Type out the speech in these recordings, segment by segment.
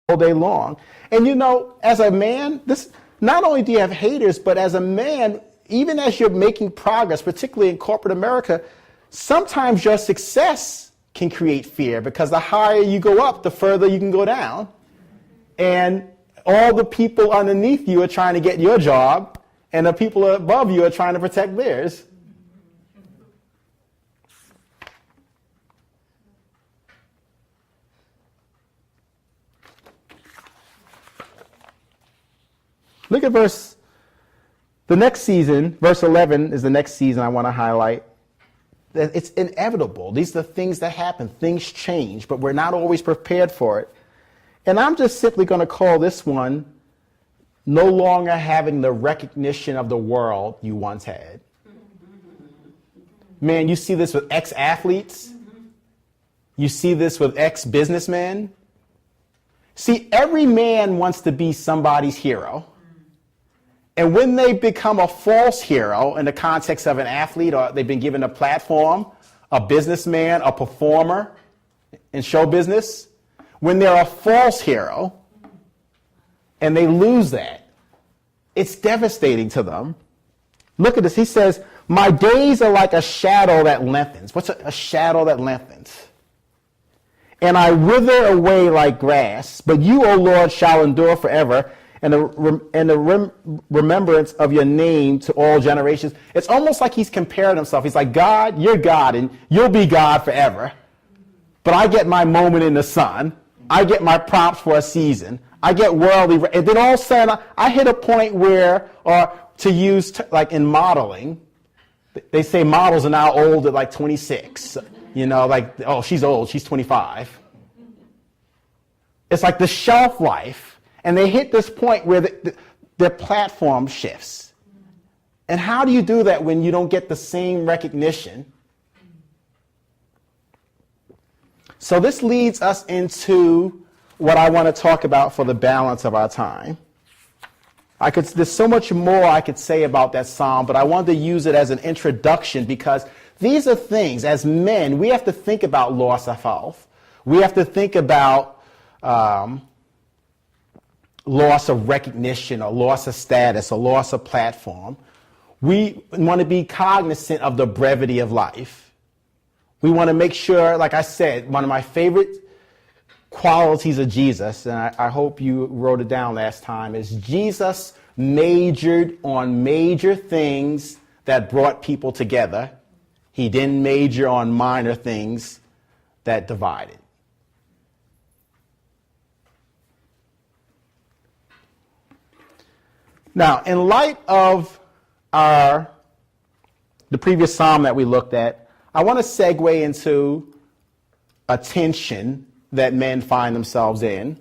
all day long. And you know, as a man, this not only do you have haters, but as a man, even as you're making progress, particularly in corporate America, sometimes your success can create fear because the higher you go up, the further you can go down. And all the people underneath you are trying to get your job, and the people above you are trying to protect theirs. Look at the next season, verse 11 is the next season I want to highlight. It's inevitable. These are the things that happen. Things change, but we're not always prepared for it. And I'm just simply going to call this one, no longer having the recognition of the world you once had. Man, you see this with ex-athletes. You see this with ex-businessmen. See, every man wants to be somebody's hero. And when they become a false hero in the context of an athlete, or they've been given a platform, a businessman, a performer in show business, when they're a false hero and they lose that, it's devastating to them. Look at this. He says, my days are like a shadow that lengthens. What's a shadow that lengthens? And I wither away like grass, but you, O Lord, shall endure forever. And the remembrance of your name to all generations. It's almost like he's comparing himself. He's like, God, you're God, and you'll be God forever. But I get my moment in the sun. I get my props for a season. I get worldly. And then all of a sudden, I hit a point where, or to use, like in modeling, they say models are now old at like 26. You know, like, oh, she's old. She's 25. It's like the shelf life. And they hit this point where their platform shifts. And how do you do that when you don't get the same recognition? So this leads us into what I want to talk about for the balance of our time. There's so much more I could say about that psalm, but I wanted to use it as an introduction because these are things, as men, we have to think about loss of health. We have to think about loss of recognition, or loss of status, or loss of platform. We want to be cognizant of the brevity of life. We want to make sure, like I said, one of my favorite qualities of Jesus, and I hope you wrote it down last time, is Jesus majored on major things that brought people together. He didn't major on minor things that divided. Now, in light of the previous psalm that we looked at, I want to segue into a tension that men find themselves in.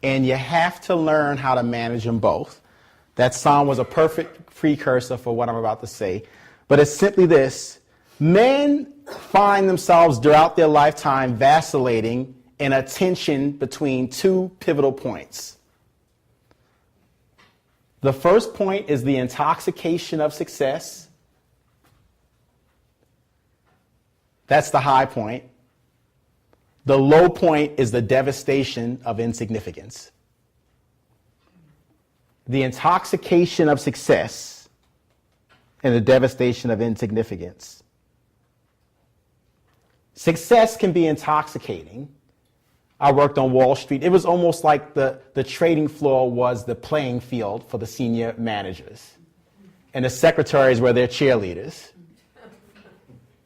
And you have to learn how to manage them both. That psalm was a perfect precursor for what I'm about to say. But it's simply this. Men find themselves throughout their lifetime vacillating in a tension between two pivotal points. The first point is the intoxication of success. That's the high point. The low point is the devastation of insignificance. The intoxication of success and the devastation of insignificance. Success can be intoxicating. I worked on Wall Street. It was almost like the trading floor was the playing field for the senior managers. And the secretaries were their cheerleaders.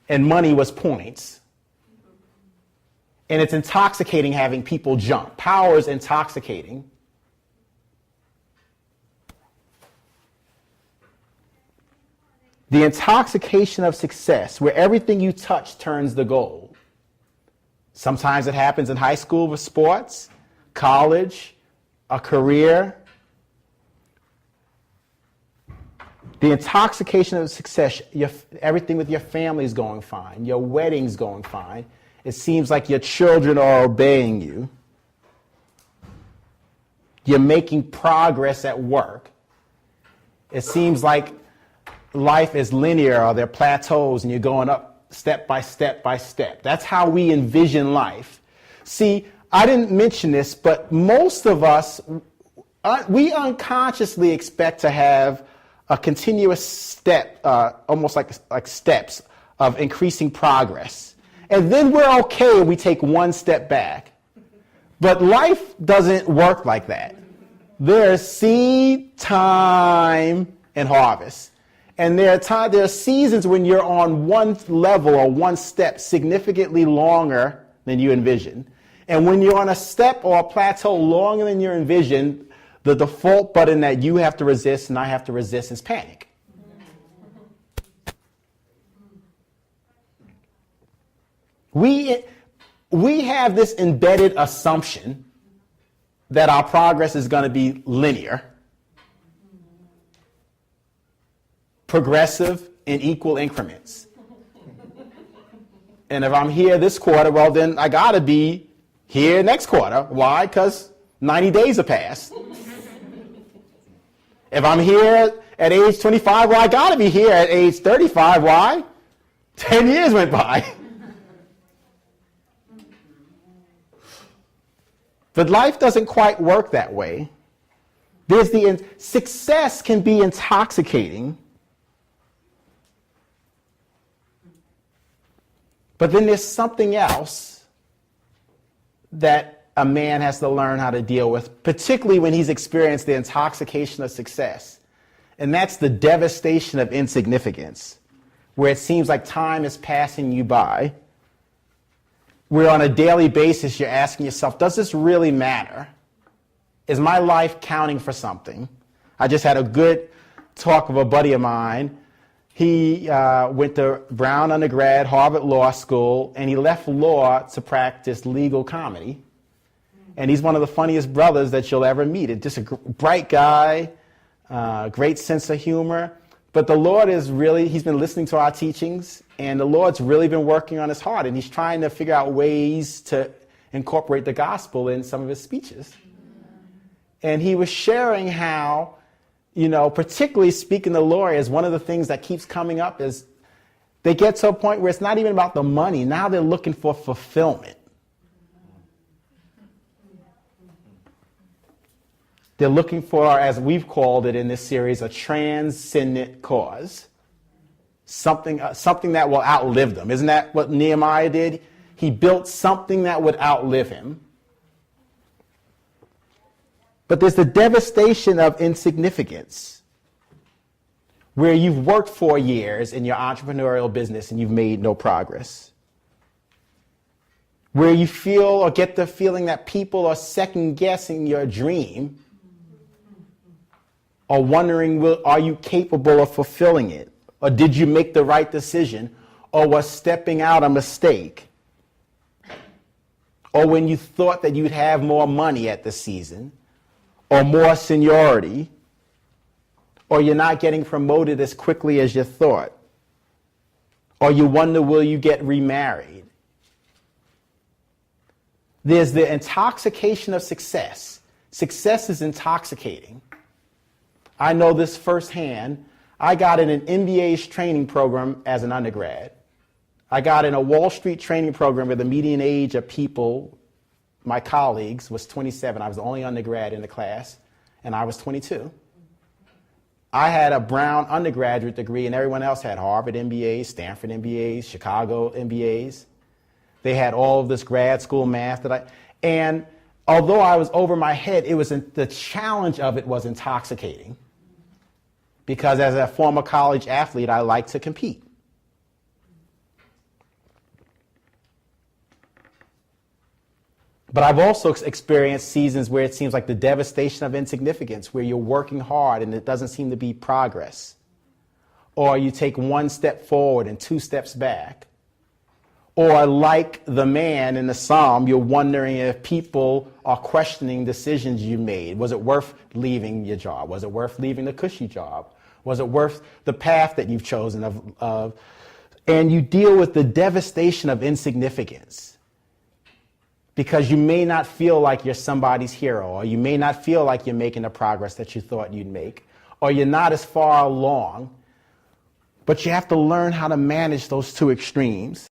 And money was points. And it's intoxicating having people jump. Power is intoxicating. The intoxication of success, where everything you touch turns to gold. Sometimes it happens in high school with sports, college, a career. The intoxication of success, everything with your family is going fine. Your wedding's going fine. It seems like your children are obeying you. You're making progress at work. It seems like life is linear, or there are plateaus and you're going up step by step by step. That's how we envision life. See, I didn't mention this, but most of us, we unconsciously expect to have a continuous step, almost like steps of increasing progress. And then we're okay if we take one step back. But life doesn't work like that. There's seed, time, and harvest. And there are seasons when you're on one level or one step significantly longer than you envisioned. And when you're on a step or a plateau longer than you envisioned, the default button that you have to resist and I have to resist is panic. We have this embedded assumption that our progress is going to be linear, progressive, in equal increments. And if I'm here this quarter, well, then I got to be here next quarter. Why? Because 90 days have passed. If I'm here at age 25, well, I got to be here at age 35. Why? 10 years went by. But life doesn't quite work that way. Success can be intoxicating. But then there's something else that a man has to learn how to deal with, particularly when he's experienced the intoxication of success. And that's the devastation of insignificance, where it seems like time is passing you by. Where on a daily basis you're asking yourself, does this really matter? Is my life counting for something? I just had a good talk with a buddy of mine. He went to Brown undergrad, Harvard Law School, and he left law to practice legal comedy. And he's one of the funniest brothers that you'll ever meet. Just a bright guy, great sense of humor. But the Lord he's been listening to our teachings, and the Lord's really been working on his heart, and he's trying to figure out ways to incorporate the gospel in some of his speeches. And he was sharing how, particularly speaking to lawyers, one of the things that keeps coming up is they get to a point where it's not even about the money. Now they're looking for fulfillment. They're looking for, as we've called it in this series, a transcendent cause. Something that will outlive them. Isn't that what Nehemiah did? He built something that would outlive him. But there's the devastation of insignificance, where you've worked for years in your entrepreneurial business and you've made no progress. Where you feel or get the feeling that people are second-guessing your dream, or wondering, are you capable of fulfilling it? Or did you make the right decision? Or was stepping out a mistake? Or when you thought that you'd have more money at the season, or more seniority, or you're not getting promoted as quickly as you thought, or you wonder, will you get remarried? There's the intoxication of success. Success is intoxicating. I know this firsthand. I got in an MBA's training program as an undergrad. I got in a Wall Street training program where the median age of people, my colleagues, was 27. I was the only undergrad in the class, and I was 22. I had a Brown undergraduate degree, and everyone else had Harvard MBAs, Stanford MBAs, Chicago MBAs. They had all of this grad school math and although I was over my head, the challenge of it was intoxicating. Because as a former college athlete, I like to compete. But I've also experienced seasons where it seems like the devastation of insignificance, where you're working hard and it doesn't seem to be progress. Or you take one step forward and two steps back. Or like the man in the Psalm, you're wondering if people are questioning decisions you made. Was it worth leaving your job? Was it worth leaving the cushy job? Was it worth the path that you've chosen and you deal with the devastation of insignificance because you may not feel like you're somebody's hero, or you may not feel like you're making the progress that you thought you'd make, or you're not as far along. But you have to learn how to manage those two extremes.